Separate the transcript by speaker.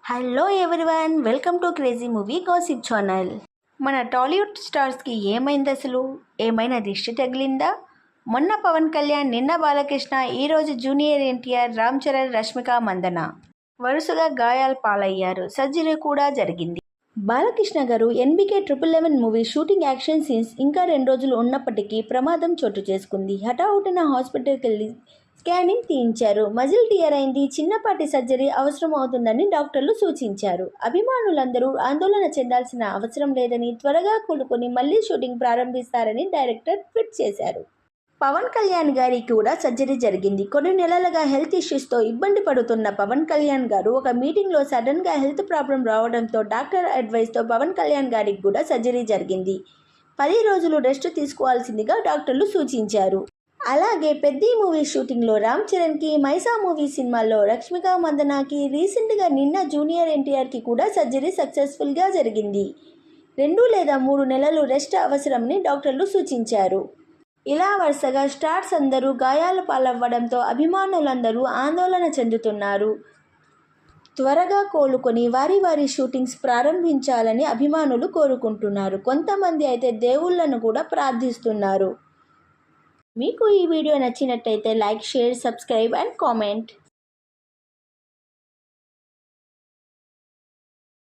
Speaker 1: Hello everyone, welcome to crazy movie gossip channel. మన టాలీవుడ్ స్టార్స్కి ఏమైంది అసలు? ఏమైనా దిష్టి తగిలిందా? మొన్న పవన్ కళ్యాణ్, నిన్న బాలకృష్ణ, ఈరోజు జూనియర్ ఎన్టీఆర్, రామ్ చరణ్, రష్మిక మందన వరుసగా గాయాల పాలయ్యారు. సర్జరీ కూడా జరిగింది. బాలకృష్ణ గారు NBK 11 movie shooting action scenes ఇంకా 2 రోజులు ఉన్నప్పటికీ ప్రమాదం చోటు చేసుకుంది. హఠావుటిన హాస్పిటల్కి వెళ్ళి స్కానింగ్ తీయించారు. మజిల్ టియర్ అయింది. చిన్నపాటి సర్జరీ అవసరం అవుతుందని డాక్టర్లు సూచించారు. అభిమానులందరూ ఆందోళన చెందాల్సిన అవసరం లేదని, త్వరగా కోలుకొని మళ్లీ షూటింగ్ ప్రారంభిస్తారని డైరెక్టర్ ట్వీట్ చేశారు. పవన్ కళ్యాణ్ గారికి కూడా సర్జరీ జరిగింది. కొన్ని నెలలుగా హెల్త్ ఇష్యూస్తో ఇబ్బంది పడుతున్న పవన్ కళ్యాణ్ గారు ఒక మీటింగ్లో సడన్గా హెల్త్ ప్రాబ్లం రావడంతో డాక్టర్ అడ్వైస్తో పవన్ కళ్యాణ్ గారికి కూడా సర్జరీ జరిగింది. 10 రోజులు రెస్ట్ తీసుకోవాల్సిందిగా డాక్టర్లు సూచించారు. అలాగే పెద్ది మూవీ షూటింగ్లో రామ్ చరణ్కి, మైసా మూవీ సినిమాల్లో రష్మిక మందనకి, రీసెంట్గా నిన్న జూనియర్ ఎన్టీఆర్కి కూడా సర్జరీ సక్సెస్ఫుల్గా జరిగింది. 2 లేదా 3 నెలలు రెస్ట్ అవసరమని డాక్టర్లు సూచించారు. ఇలా వరుసగా స్టార్స్ అందరూ గాయాల పాలవ్వడంతో అభిమానులందరూ ఆందోళన చెందుతున్నారు. త్వరగా కోలుకొని వారి షూటింగ్స్ ప్రారంభించాలని అభిమానులు కోరుకుంటున్నారు. కొంతమంది అయితే దేవుళ్లను కూడా ప్రార్థిస్తున్నారు. మీకు ఈ వీడియో నచ్చినట్టయితే like, share, subscribe and comment.